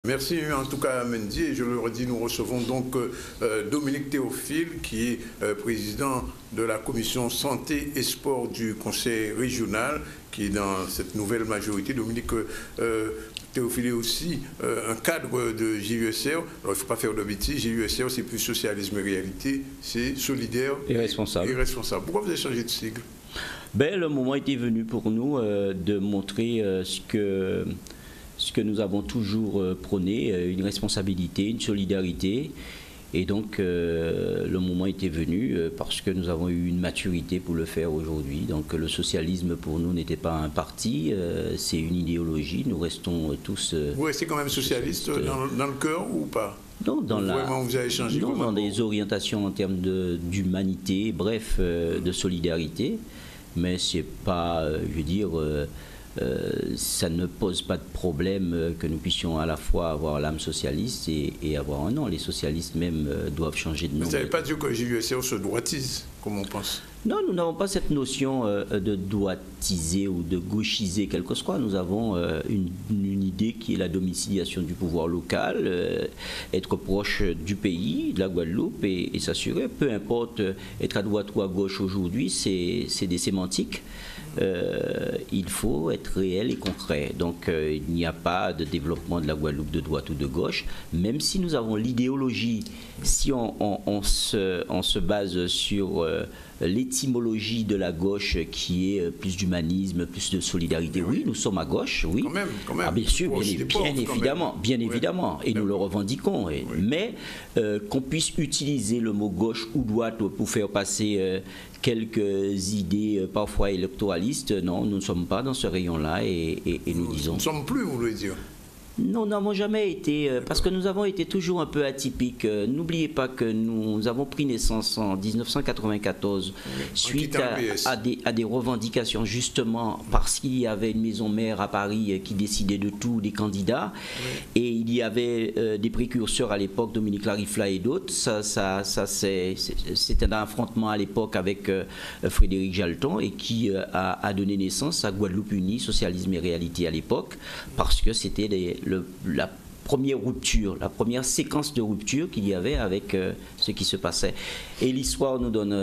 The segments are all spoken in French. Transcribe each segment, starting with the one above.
Merci en tout cas Mendy, et je le redis, nous recevons donc Dominique Théophile qui est président de la commission santé et sport du conseil régional qui est dans cette nouvelle majorité. Dominique Théophile est aussi un cadre de JUSR. Alors il ne faut pas faire de bêtises, JUSR c'est plus socialisme et réalité, c'est solidaire et responsable. Pourquoi vous avez changé de sigle? Le moment était venu pour nous de montrer ce que nous avons toujours prôné, une responsabilité, une solidarité. Et donc, le moment était venu parce que nous avons eu une maturité pour le faire aujourd'hui. Donc, le socialisme pour nous n'était pas un parti, c'est une idéologie. Nous restons tous... Vous restez quand même socialiste dans le cœur ou pas? Non, vous avez changé dans des orientations en termes d'humanité, bref, de solidarité. Mais c'est pas, je veux dire... ça ne pose pas de problème que nous puissions à la fois avoir l'âme socialiste et avoir un nom. Les socialistes même doivent changer de nom. Vous n'avez pas dit que JUSR se droitise, comme on pense? Non, nous n'avons pas cette notion de droitiser ou de gauchiser quelque chose. Nous avons une idée qui est la domiciliation du pouvoir local, être proche du pays, de la Guadeloupe et s'assurer, peu importe être à droite ou à gauche aujourd'hui, c'est des sémantiques. Il faut être réel et concret. Donc il n'y a pas de développement de la Guadeloupe de droite ou de gauche, même si nous avons l'idéologie, si on se base sur l'étymologie de la gauche qui est plus d'humanisme, plus de solidarité. Oui, nous sommes à gauche, oui. Quand même. Ah, bien sûr, bien évidemment, et nous le revendiquons. Mais qu'on puisse utiliser le mot gauche ou droite pour faire passer quelques idées parfois électoralistes, non, nous ne sommes pas dans ce rayon-là et nous disons... Nous ne sommes plus, vous voulez dire? Non, nous n'avons jamais été, parce que nous avons été toujours un peu atypiques. N'oubliez pas que nous avons pris naissance en 1994 suite à des revendications, justement parce qu'il y avait une maison mère à Paris qui décidait de tout des candidats, et il y avait des précurseurs à l'époque, Dominique Larifla et d'autres. C'était un affrontement à l'époque avec Frédéric Jalton et qui a donné naissance à Guadeloupe Unie, Socialisme et Réalité à l'époque, parce que c'était la première rupture, la première séquence de rupture qu'il y avait avec ce qui se passait. Et l'histoire nous donne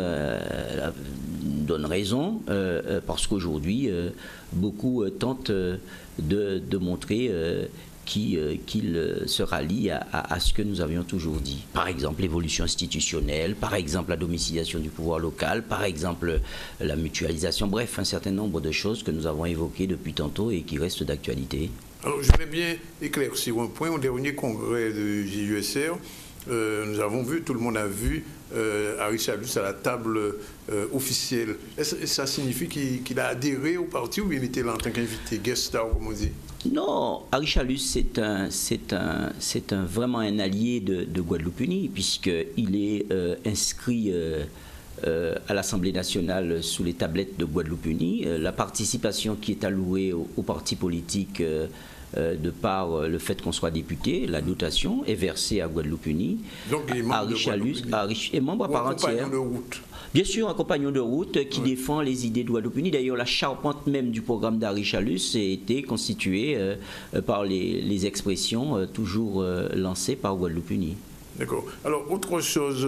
raison, parce qu'aujourd'hui, beaucoup tentent de montrer qu'il se rallie à ce que nous avions toujours dit. Par exemple, l'évolution institutionnelle, par exemple, la domiciliation du pouvoir local, par exemple, la mutualisation, bref, un certain nombre de choses que nous avons évoquées depuis tantôt et qui restent d'actualité. Alors, j'aimerais bien éclaircir un point. Au dernier congrès de JUSR, nous avons vu, tout le monde a vu Harry Chalus à la table officielle. Est-ce que ça signifie qu'il a adhéré au parti ou bien il était là en tant qu'invité, guest star, comme on dit? Non, Harry Chalus, c'est vraiment un allié de Guadeloupe Unie, puisqu'il est inscrit à l'Assemblée nationale sous les tablettes de Guadeloupe Unie. La participation qui est allouée aux partis politiques de par le fait qu'on soit député, la dotation est versée à Guadeloupe Unie. Donc il est membre Harry Chalus est membre à part entière. De route. Bien sûr, un compagnon de route qui défend les idées de Guadeloupe Unie. D'ailleurs, la charpente même du programme d'Harry Chalus a été constituée par les expressions toujours lancées par Guadeloupe Unie. D'accord. Alors, autre chose,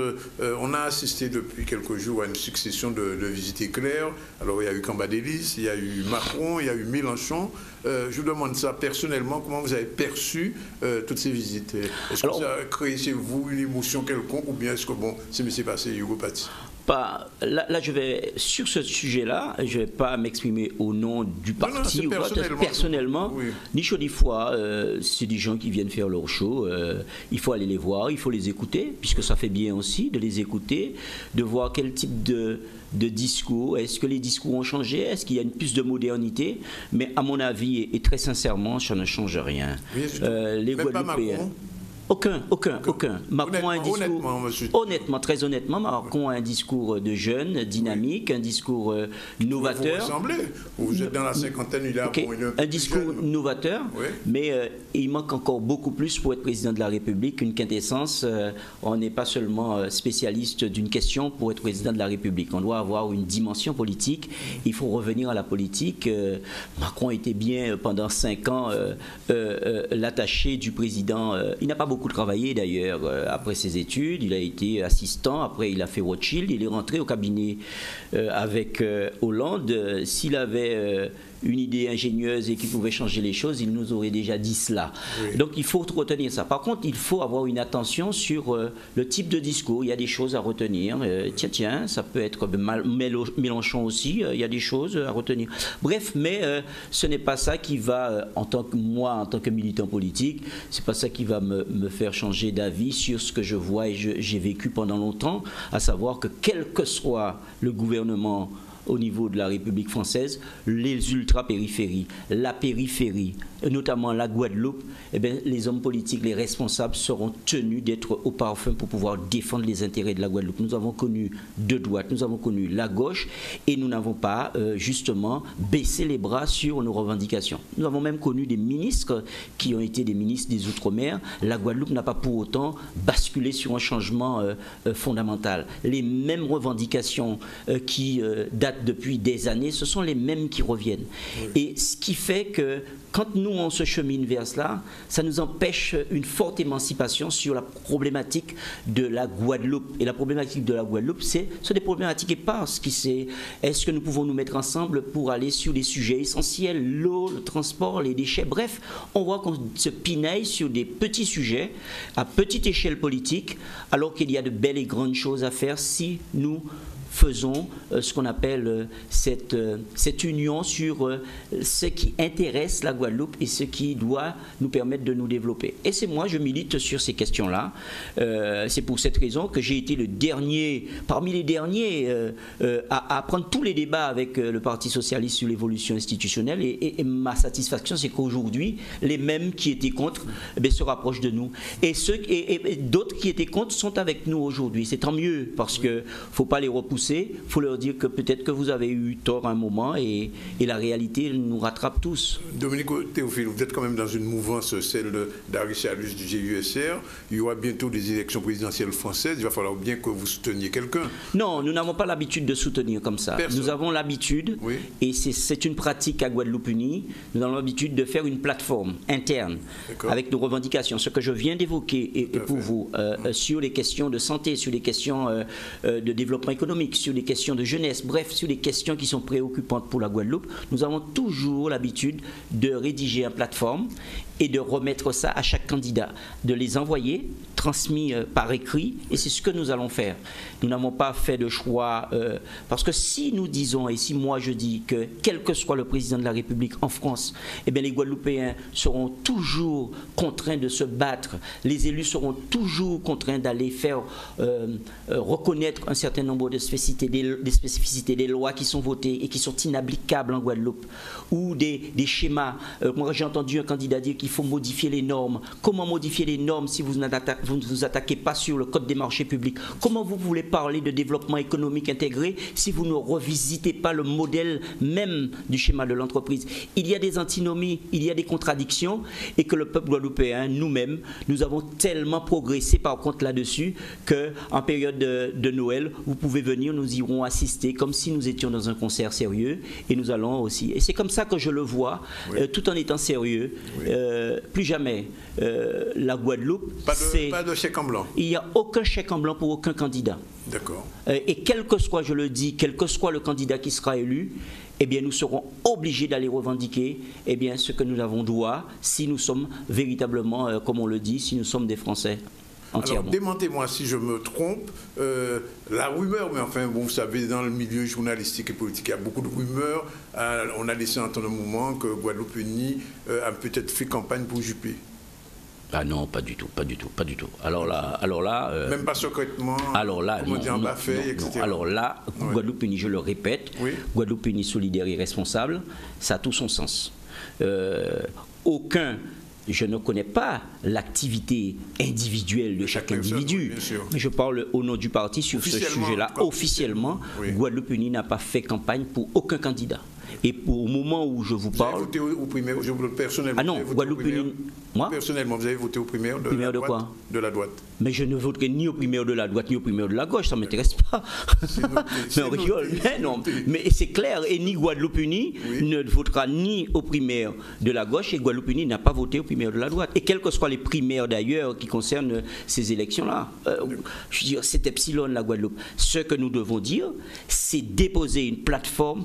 on a assisté depuis quelques jours à une succession de visites éclairs. Alors, il y a eu Cambadélis, il y a eu Macron, il y a eu Mélenchon. Je vous demande ça personnellement, comment vous avez perçu toutes ces visites? Est-ce que ça a créé chez vous une émotion quelconque ou bien est-ce que, bon, c'est passé, Hugo Paty? Là, sur ce sujet-là, je ne vais pas m'exprimer au nom du parti. Personnellement, oui. Ni chaud ni froid, c'est des gens qui viennent faire leur show. Il faut aller les voir, il faut les écouter, puisque ça fait bien aussi de les écouter, de voir quel type de discours. Est-ce que les discours ont changé? Est-ce qu'il y a une plus de modernité? Mais à mon avis, et très sincèrement, ça ne change rien. Les Guadeloupéens... Aucun. Macron a un discours, honnêtement, très honnêtement, Macron a un discours de jeune, dynamique, un discours novateur. Vous ressemblez, vous êtes dans la cinquantaine, il a un discours novateur, mais il manque encore beaucoup plus pour être président de la République, une quintessence. On n'est pas seulement spécialiste d'une question pour être président de la République. On doit avoir une dimension politique. Il faut revenir à la politique. Macron était bien pendant 5 ans l'attaché du président. Il n'a pas beaucoup travaillé d'ailleurs après ses études. Il a été assistant. Après, il a fait Rothschild. Il est rentré au cabinet avec Hollande. S'il avait une idée ingénieuse et qui pouvait changer les choses, il nous aurait déjà dit cela. Oui. Donc il faut retenir ça. Par contre, il faut avoir une attention sur le type de discours. Il y a des choses à retenir. Tiens, ça peut être Mélenchon aussi. Il y a des choses à retenir. Bref, mais ce n'est pas ça qui va, en tant que militant politique, c'est pas ça qui va me faire changer d'avis sur ce que je vois et j'ai vécu pendant longtemps, à savoir que quel que soit le gouvernement au niveau de la République française, les ultra-périphéries, la périphérie, notamment la Guadeloupe, eh bien, les hommes politiques, les responsables seront tenus d'être au parfum pour pouvoir défendre les intérêts de la Guadeloupe. Nous avons connu de droite, nous avons connu la gauche et nous n'avons pas justement baissé les bras sur nos revendications. Nous avons même connu des ministres qui ont été des ministres des Outre-mer. La Guadeloupe n'a pas pour autant basculé sur un changement fondamental. Les mêmes revendications qui datent depuis des années, ce sont les mêmes qui reviennent. Oui. Et ce qui fait que quand nous, on se chemine vers cela, ça nous empêche une forte émancipation sur la problématique de la Guadeloupe. Et la problématique de la Guadeloupe, c'est des problématiques éparses. Est-ce que nous pouvons nous mettre ensemble pour aller sur des sujets essentiels, l'eau, le transport, les déchets, bref, on voit qu'on se pinaille sur des petits sujets à petite échelle politique, alors qu'il y a de belles et grandes choses à faire si nous faisons ce qu'on appelle cette union sur ce qui intéresse la Guadeloupe et ce qui doit nous permettre de nous développer. Et c'est moi, je milite sur ces questions-là. C'est pour cette raison que j'ai été le dernier, parmi les derniers, à prendre tous les débats avec le Parti socialiste sur l'évolution institutionnelle. Et ma satisfaction, c'est qu'aujourd'hui, les mêmes qui étaient contre se rapprochent de nous. Et d'autres qui étaient contre sont avec nous aujourd'hui. C'est tant mieux, parce qu'il ne faut pas les repousser. Il faut leur dire que peut-être que vous avez eu tort à un moment et la réalité nous rattrape tous. Dominique Théophile, vous êtes quand même dans une mouvance, celle d'Harry Chalus du GUSR. Il y aura bientôt des élections présidentielles françaises. Il va falloir bien que vous souteniez quelqu'un. Non, nous n'avons pas l'habitude de soutenir comme ça. Personne. Nous avons l'habitude, et c'est une pratique à Guadeloupe Unie, nous avons l'habitude de faire une plateforme interne avec nos revendications. Ce que je viens d'évoquer et pour vous, sur les questions de santé, sur les questions de développement économique, sur les questions de jeunesse, bref, sur les questions qui sont préoccupantes pour la Guadeloupe, nous avons toujours l'habitude de rédiger une plateforme et de remettre ça à chaque candidat, de les envoyer, transmis par écrit, et c'est ce que nous allons faire. Nous n'avons pas fait de choix, parce que si nous disons, et si moi je dis que quel que soit le président de la République en France, eh bien les Guadeloupéens seront toujours contraints de se battre, les élus seront toujours contraints d'aller faire reconnaître un certain nombre de spécificités, des lois qui sont votées et qui sont inapplicables en Guadeloupe, ou des schémas. Moi j'ai entendu un candidat dire qu'il faut modifier les normes. Comment modifier les normes si vous ne vous attaquez pas sur le code des marchés publics? Comment vous voulez parler de développement économique intégré si vous ne revisitez pas le modèle même du schéma de l'entreprise? Il y a des antinomies, il y a des contradictions, et que le peuple guadeloupéen, nous-mêmes, nous avons tellement progressé par contre là-dessus qu'en période de Noël, vous pouvez venir, nous irons assister comme si nous étions dans un concert sérieux, et nous allons aussi. Et c'est comme ça que je le vois, tout en étant sérieux. Plus jamais la Guadeloupe, pas de chèque en blanc. Il n'y a aucun chèque en blanc pour aucun candidat. D'accord. Et quel que soit, je le dis, quel que soit le candidat qui sera élu, eh bien, nous serons obligés d'aller revendiquer ce que nous avons droit, si nous sommes véritablement, comme on le dit, si nous sommes des Français. Alors, démentez-moi si je me trompe, la rumeur, mais enfin, bon, vous savez, dans le milieu journalistique et politique, il y a beaucoup de rumeurs. On a laissé entendre un moment que Guadeloupe Unie a peut-être fait campagne pour Juppé. Ah non, pas du tout, pas du tout, pas du tout. Alors là, même pas secrètement. Alors là, non, etc. Alors là, Guadeloupe Unie, je le répète, Guadeloupe Unie solidaire et responsable, ça a tout son sens. Aucun je ne connais pas l'activité individuelle de chaque individu, mais je parle au nom du parti sur ce sujet-là. Officiellement, Guadeloupe Unie n'a pas fait campagne pour aucun candidat. Et au moment où je vous parle... Vous avez voté au primaire, personnellement? Ah non, Guadeloupe Unie... Moi? Personnellement, vous avez voté au primaire de la droite? Quoi? De la droite. Mais je ne voterai ni au primaire de la droite, ni au primaire de la gauche, ça ne m'intéresse pas. Mais on rigole. Mais non, mais c'est clair, et ni Guadeloupe Unie ne votera ni au primaire de la gauche, et Guadeloupe Unie n'a pas voté au primaire de la droite. Et quelles que soient les primaires d'ailleurs qui concernent ces élections-là, je veux dire, c'est epsilon la Guadeloupe. Ce que nous devons dire, c'est déposer une plateforme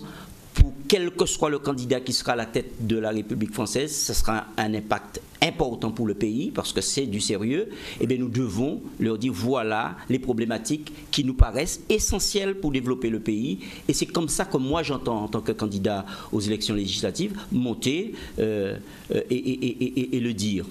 pour quel que soit le candidat qui sera à la tête de la République française, ce sera un impact important pour le pays, parce que c'est du sérieux. Eh bien, nous devons leur dire, voilà les problématiques qui nous paraissent essentielles pour développer le pays. Et c'est comme ça que moi, j'entends, en tant que candidat aux élections législatives, monter et le dire.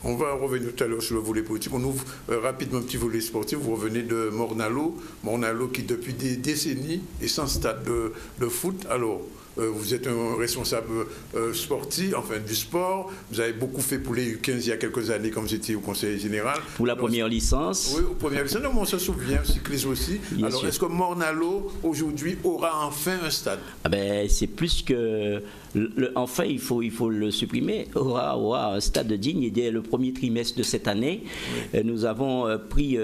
On va revenir tout à l'heure sur le volet politique. On ouvre rapidement un petit volet sportif. Vous revenez de Morne-à-l'Eau. Morne-à-l'Eau qui, depuis des décennies, est sans stade de foot. Alors, vous êtes un responsable sportif, enfin du sport. Vous avez beaucoup fait pour les U15 il y a quelques années, comme j'étais au conseil général. Pour la première licence. Oui, aux premières licences. Non, mais on se souvient, cyclisme aussi. Bien Alors, est-ce que Morne-à-l'Eau, aujourd'hui, aura enfin un stade? Ah ben, c'est plus que... enfin, il faut le supprimer. Aura un stade digne. Et dès le premier trimestre de cette année, nous avons pris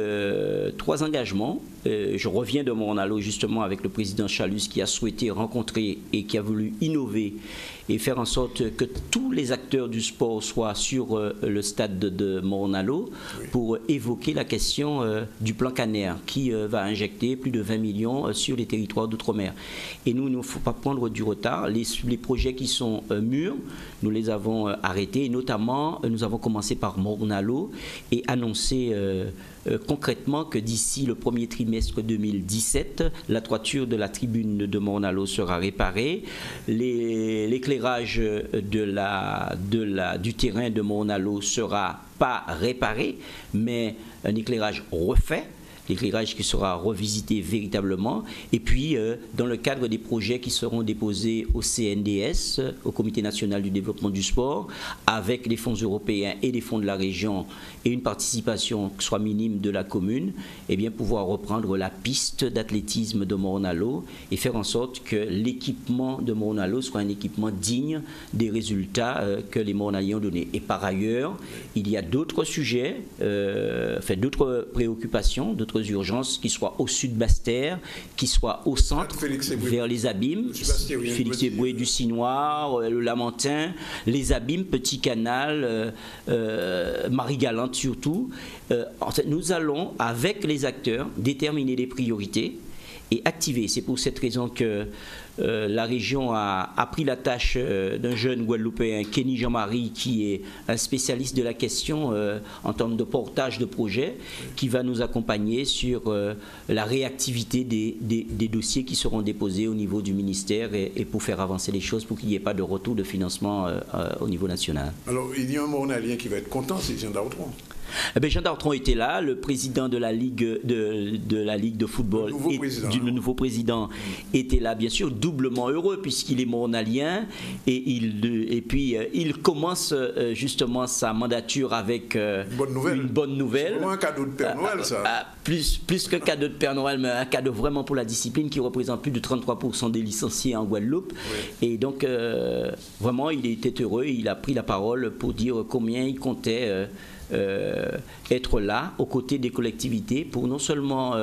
3 engagements. Je reviens de Morne-à-l'Eau justement avec le président Chalus qui a souhaité rencontrer et qui a voulu innover et faire en sorte que tous les acteurs du sport soient sur le stade de Morne-à-l'Eau pour évoquer la question du plan Caner qui va injecter plus de 20 millions sur les territoires d'outre-mer. Et nous, il ne faut pas prendre du retard. Les projets qui sont mûrs, nous les avons arrêtés. Et notamment, nous avons commencé par Morne-à-l'Eau et annoncé concrètement que d'ici le premier trimestre 2017, la toiture de la tribune de Morne-à-l'Eau sera réparée, l'éclairage du terrain de Morne-à-l'Eau sera pas réparé, mais un éclairage refait. L'éclairage qui sera revisité véritablement. Et puis, dans le cadre des projets qui seront déposés au CNDS, au Comité national du développement du sport, avec les fonds européens et les fonds de la région, et une participation qui soit minime de la commune, eh bien, pouvoir reprendre la piste d'athlétisme de Morne-à-l'Eau et faire en sorte que l'équipement de Morne-à-l'Eau soit un équipement digne des résultats que les Morne-à-l'Iens ont donnés. Et par ailleurs, il y a d'autres sujets, d'autres préoccupations, d'autres urgences, qui soient au sud Basse-Terre, qui soient au centre, vers les abîmes, Félix Eboué du Cinoir, le Lamentin, les abîmes, Petit Canal, Marie-Galante surtout. En fait, nous allons, avec les acteurs, déterminer les priorités et activer. C'est pour cette raison que la région a pris la tâche d'un jeune Guadeloupéen, Kenny Jean-Marie, qui est un spécialiste de la question en termes de portage de projet, qui va nous accompagner sur la réactivité des dossiers qui seront déposés au niveau du ministère et pour faire avancer les choses, pour qu'il n'y ait pas de retour de financement au niveau national. Alors, il y a un Morne-à-l'ien qui va être content, c'est Jean Dartron. Eh bien, Jean Dartron était là, le président de la Ligue de football, le nouveau président était là, bien sûr, doublement heureux puisqu'il est mornalien et puis il commence justement sa mandature avec une bonne nouvelle. C'est vraiment un cadeau de Père Noël, ça. Plus que cadeau de Père Noël, mais un cadeau vraiment pour la discipline qui représente plus de 33% des licenciés en Guadeloupe. Oui. Et donc, vraiment, il était heureux, il a pris la parole pour dire combien il comptait être là aux côtés des collectivités pour non seulement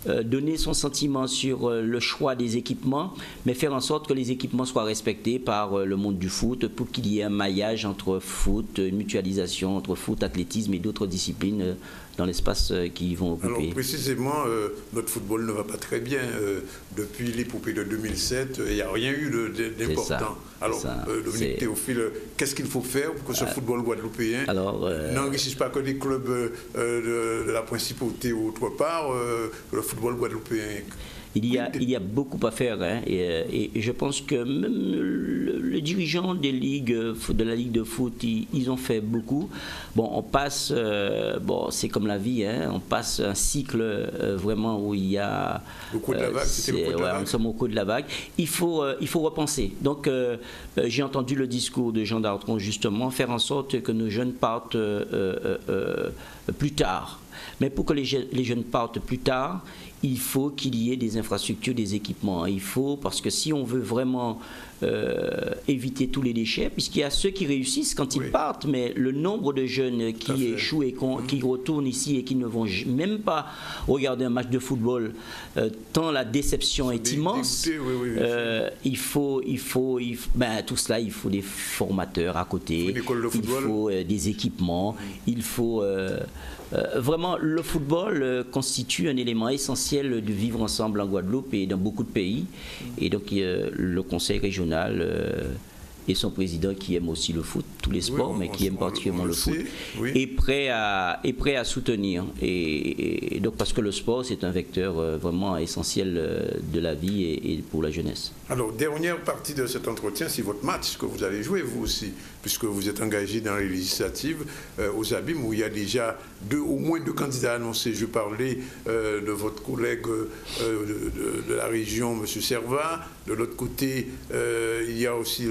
donner son sentiment sur le choix des équipements, mais faire en sorte que les équipements soient respectés par le monde du foot pour qu'il y ait un maillage entre foot, une mutualisation entre foot, athlétisme et d'autres disciplines dans l'espace qu'ils vont occuper. Alors précisément, notre football ne va pas très bien. Depuis l'épopée de 2007, il n'y a rien eu d'important. Alors, Dominique Théophile, qu'est-ce qu'il faut faire pour que ce football guadeloupéen n'enrichisse pas que les clubs de la principauté ou autre part, le football guadeloupéen? Il y a beaucoup à faire, hein, et je pense que même les dirigeants des ligues, de la Ligue de foot, ils ont fait beaucoup. Bon, on passe, bon, c'est comme la vie, hein, on passe un cycle vraiment où il y a... Au coup de la vague, c'était le coup de la vague. Nous sommes au coup de la vague. Il faut repenser. Donc, j'ai entendu le discours de Jean Dartron, justement, faire en sorte que nos jeunes partent plus tard. Mais pour que les jeunes partent plus tard, il faut qu'il y ait des infrastructures, des équipements. Il faut, parce que si on veut vraiment éviter tous les déchets, puisqu'il y a ceux qui réussissent quand ils partent, mais le nombre de jeunes qui échouent et qui retournent ici et qui ne vont même pas regarder un match de football, tant la déception est immense, il faut ben, tout cela, il faut des formateurs à côté, il faut des équipements, il faut... vraiment, le football constitue un élément essentiel de vivre ensemble en Guadeloupe et dans beaucoup de pays. Et donc, le conseil régional et son président, qui aime aussi le foot, tous les sports, mais qui aime particulièrement le foot, est prêt à soutenir. Et donc, parce que le sport, c'est un vecteur vraiment essentiel de la vie et pour la jeunesse. Alors, dernière partie de cet entretien, c'est votre match que vous allez jouer, vous aussi, puisque vous êtes engagé dans les législatives aux Abîmes, où il y a déjà au moins deux candidats annoncés. Je parlais de votre collègue de la région, M. Servat. De l'autre côté, il y a aussi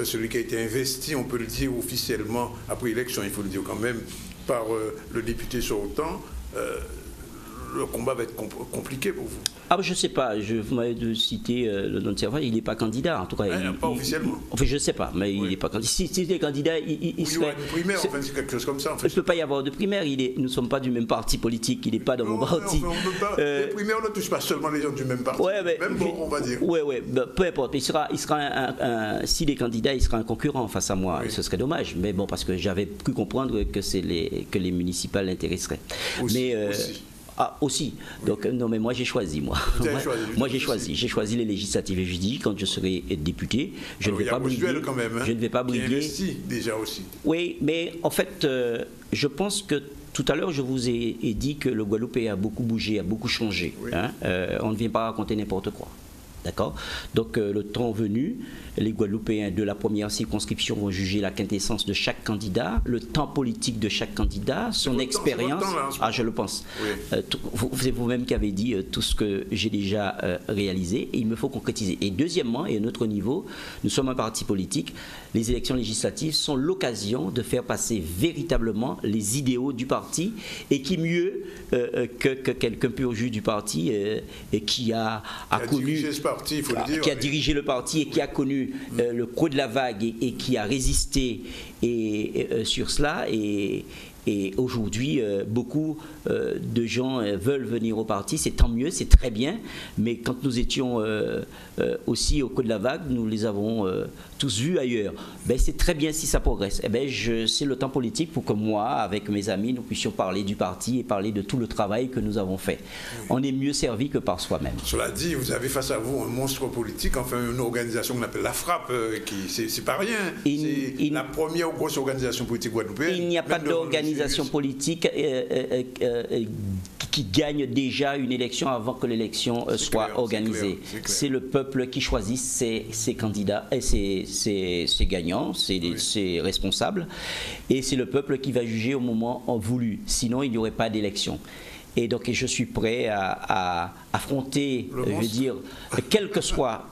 celui qui a été investi, on peut le dire officiellement, après élection, il faut le dire quand même, par le député sortant. Le combat va être compliqué pour vous. Ah, je ne sais pas, vous m'avez cité le nom de Servat, il n'est pas candidat en tout cas. Pas officiellement. Enfin, je ne sais pas, mais il n'est pas candidat. Si il est candidat, il serait... y aura une primaire, enfin, c'est quelque chose comme ça. En fait. Il ne peut pas y avoir de primaire, nous ne sommes pas du même parti politique, il n'est pas dans mon parti. Les primaires ne touchent pas seulement les gens du même parti, même bon, on va dire. Oui, peu importe, s'il est candidat, il sera un concurrent face à moi, et ce serait dommage, mais bon, parce que j'avais cru comprendre que les municipales l'intéresseraient. Aussi. Ah, aussi. Donc, non, mais moi, j'ai choisi, moi. J'ai choisi les législatives. Et je dis, quand je serai député, je ne vais pas briguer. Quand même, hein, je ne vais pas briguer. Qui investit déjà aussi. Oui, mais en fait, je pense que tout à l'heure, je vous ai dit que le Guadeloupéen a beaucoup bougé, a beaucoup changé. Hein. On ne vient pas raconter n'importe quoi. D'accord ? Donc, le temps venu, les Guadeloupéens de la première circonscription vont juger la quintessence de chaque candidat, le temps politique de chaque candidat, son expérience. Je le pense. Oui. C'est vous-même qui avez dit tout ce que j'ai déjà réalisé et il me faut concrétiser. Et deuxièmement, et à notre niveau, nous sommes un parti politique. Les élections législatives sont l'occasion de faire passer véritablement les idéaux du parti et qui mieux que quelqu'un pur jus du parti et qui a connu... Parti, il faut le dire, qui a dirigé le parti et qui a connu le creux de la vague et qui a résisté sur cela. Et aujourd'hui, beaucoup de gens veulent venir au parti. C'est tant mieux, c'est très bien. Mais quand nous étions aussi au creux de la vague, nous les avons tous vus ailleurs. Ben, c'est très bien si ça progresse. Eh ben, c'est le temps politique pour que moi, avec mes amis, nous puissions parler du parti et parler de tout le travail que nous avons fait. Oui. On est mieux servi que par soi-même. Cela dit, vous avez face à vous un monstre politique, enfin une organisation qu'on appelle la Frappe, c'est pas rien. C'est la première grosse organisation politique guadeloupéenne. Il n'y a pas d'organisation politique qui gagne déjà une élection avant que l'élection soit organisée. C'est le peuple qui choisit ses candidats et ses gagnants, ses responsables, et c'est le peuple qui va juger au moment voulu. Sinon, il n'y aurait pas d'élection. Et donc, je suis prêt à affronter, je veux dire, quel que soit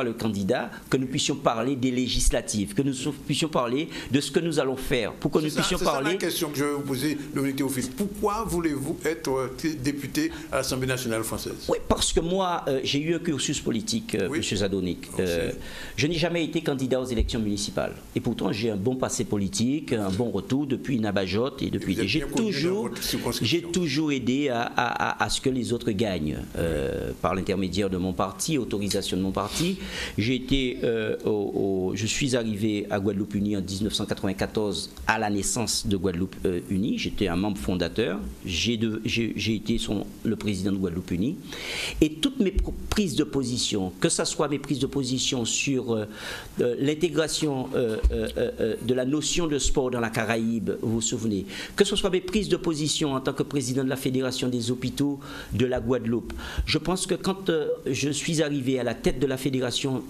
le candidat, que nous puissions parler des législatives, que nous puissions parler de ce que nous allons faire, pour que nous puissions parler... C'est la question que je vais vous poser, Dominique Théophile. Pourquoi voulez-vous être député à l'Assemblée nationale française? Oui, parce que moi, j'ai eu un cursus politique, M. Zadonik. Je n'ai jamais été candidat aux élections municipales. Et pourtant, j'ai un bon passé politique, un bon retour depuis Nabajot et depuis... J'ai toujours aidé à ce que les autres gagnent par l'intermédiaire de mon parti, autorisation de mon parti. Je suis arrivé à Guadeloupe Unie en 1994 à la naissance de Guadeloupe Unie. J'étais un membre fondateur. J'ai été le président de Guadeloupe Unie. Et toutes mes prises de position, que ce soit mes prises de position sur l'intégration de la notion de sport dans la Caraïbe, vous vous souvenez, que ce soit mes prises de position en tant que président président de la Fédération des hôpitaux de la Guadeloupe. Je pense que quand je suis arrivé à la tête de la Fédération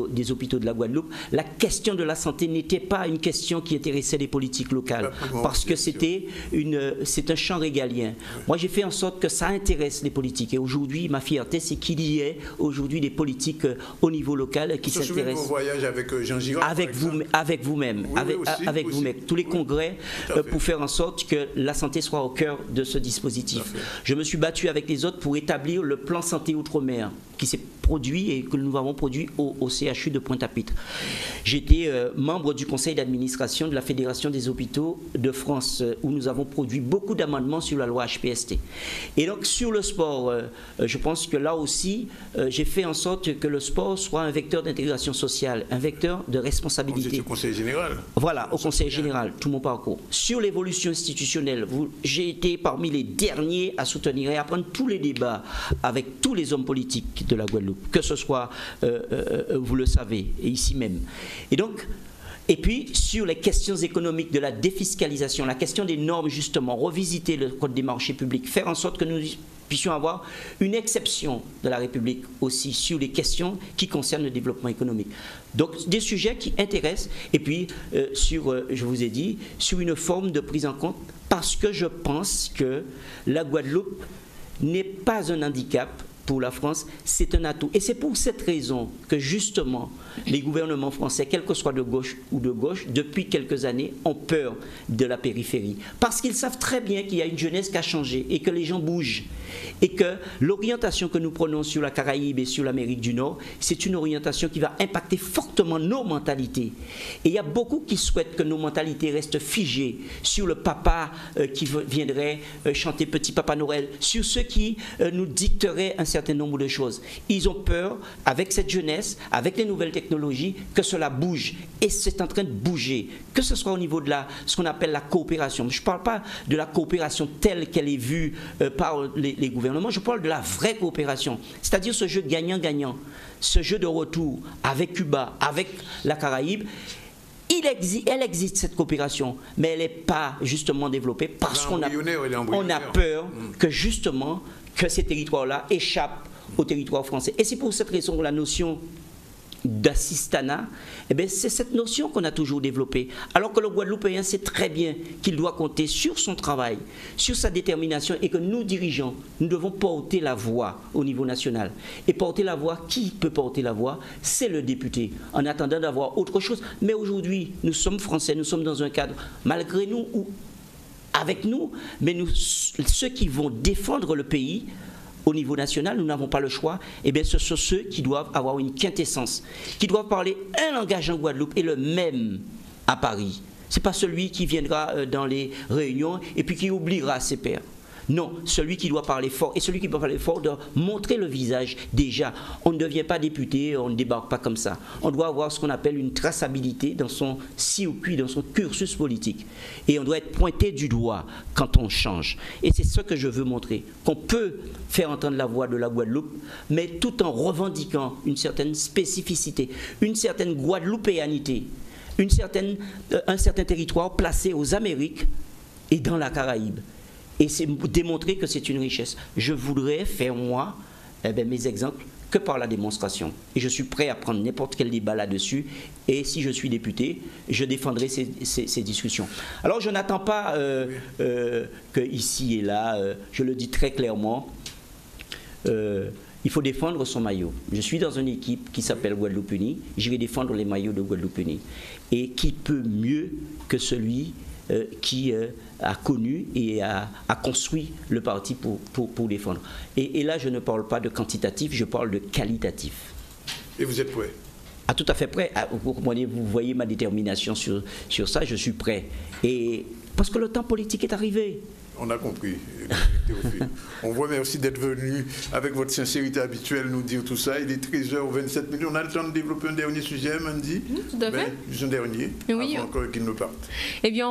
des hôpitaux de la Guadeloupe, la question de la santé n'était pas une question qui intéressait les politiques locales, parce que c'est un champ régalien. Moi, j'ai fait en sorte que ça intéresse les politiques. Et aujourd'hui, ma fierté, c'est qu'il y ait aujourd'hui des politiques au niveau local qui s'intéressent. Vos voyages avec Jean Girard, avec vous-même, avec vous-même, tous les congrès pour faire en sorte que la santé soit au cœur de ce dispositif. Je me suis battu avec les autres pour établir le plan santé outre-mer qui s'est produit et que nous avons produit au CHU de Pointe-à-Pitre. J'étais membre du conseil d'administration de la Fédération des hôpitaux de France où nous avons produit beaucoup d'amendements sur la loi HPST. Et donc sur le sport, je pense que là aussi, j'ai fait en sorte que le sport soit un vecteur d'intégration sociale, un vecteur de responsabilité. Vous êtes au conseil général. Voilà, au conseil général, tout mon parcours. Sur l'évolution institutionnelle, j'ai été parmi les derniers à soutenir et à prendre tous les débats avec tous les hommes politiques de la Guadeloupe, que ce soit, vous le savez, ici même. Et puis, sur les questions économiques de la défiscalisation, la question des normes, justement, revisiter le code des marchés publics, faire en sorte que nous puissions avoir une exception de la République aussi sur les questions qui concernent le développement économique. Donc, des sujets qui intéressent, et puis, je vous ai dit, sur une forme de prise en compte, parce que je pense que la Guadeloupe n'est pas un handicap pour la France, c'est un atout. Et c'est pour cette raison que justement les gouvernements français, quels que soient de gauche ou de gauche, depuis quelques années, ont peur de la périphérie. Parce qu'ils savent très bien qu'il y a une jeunesse qui a changé et que les gens bougent. Et que l'orientation que nous prenons sur la Caraïbe et sur l'Amérique du Nord, c'est une orientation qui va impacter fortement nos mentalités. Et il y a beaucoup qui souhaitent que nos mentalités restent figées sur le papa qui viendrait chanter Petit Papa Noël, sur ceux qui nous dicteraient un certain nombre de choses. Ils ont peur, avec cette jeunesse, avec les nouvelles technologies, que cela bouge. Et c'est en train de bouger. Que ce soit au niveau de ce qu'on appelle la coopération. Je ne parle pas de la coopération telle qu'elle est vue par les gouvernements, je parle de la vraie coopération. C'est-à-dire ce jeu gagnant-gagnant, ce jeu de retour avec Cuba, avec la Caraïbe. Elle existe cette coopération, mais elle n'est pas justement développée parce qu'on a peur que justement que ces territoires-là échappent au territoire français. Et c'est pour cette raison que la notion d'assistanat, c'est cette notion qu'on a toujours développée. Alors que le Guadeloupéen sait très bien qu'il doit compter sur son travail, sur sa détermination et que nous, dirigeants, nous devons porter la voix au niveau national. Et porter la voix, qui peut porter la voix? C'est le député, en attendant d'avoir autre chose. Mais aujourd'hui, nous sommes français, nous sommes dans un cadre, malgré nous ou avec nous, mais ceux qui vont défendre le pays, au niveau national, nous n'avons pas le choix, ce sont ceux qui doivent avoir une quintessence, qui doivent parler un langage en Guadeloupe et le même à Paris. Ce n'est pas celui qui viendra dans les réunions et puis qui oubliera ses pairs. Non, celui qui doit parler fort, et celui qui doit parler fort doit montrer le visage déjà. On ne devient pas député, on ne débarque pas comme ça. On doit avoir ce qu'on appelle une traçabilité dans son circuit, dans son cursus politique. Et on doit être pointé du doigt quand on change. Et c'est ce que je veux montrer, qu'on peut faire entendre la voix de la Guadeloupe, mais tout en revendiquant une certaine spécificité, une certaine guadeloupéanité, un certain territoire placé aux Amériques et dans la Caraïbe. Et c'est démontrer que c'est une richesse. Je voudrais faire, moi, mes exemples que par la démonstration. Et je suis prêt à prendre n'importe quel débat là-dessus. Et si je suis député, je défendrai ces discussions. Alors, je n'attends pas que ici et là, je le dis très clairement, il faut défendre son maillot. Je suis dans une équipe qui s'appelle Guadeloupe Unie. Je vais défendre les maillots de Guadeloupe Unie. Et qui peut mieux que celui qui a connu et a construit le parti pour défendre. Et là, je ne parle pas de quantitatif, je parle de qualitatif. Et vous êtes prêt? Tout à fait prêt. Vous voyez ma détermination sur ça, je suis prêt. Et parce que le temps politique est arrivé. On a compris, Théophile. On vous remercie d'être venu avec votre sincérité habituelle nous dire tout ça. Il est 13h27. On a le temps de développer un dernier sujet, Mandy? Tout à fait. Juste un dernier, oui, avant qu'il ne parte. Eh bien,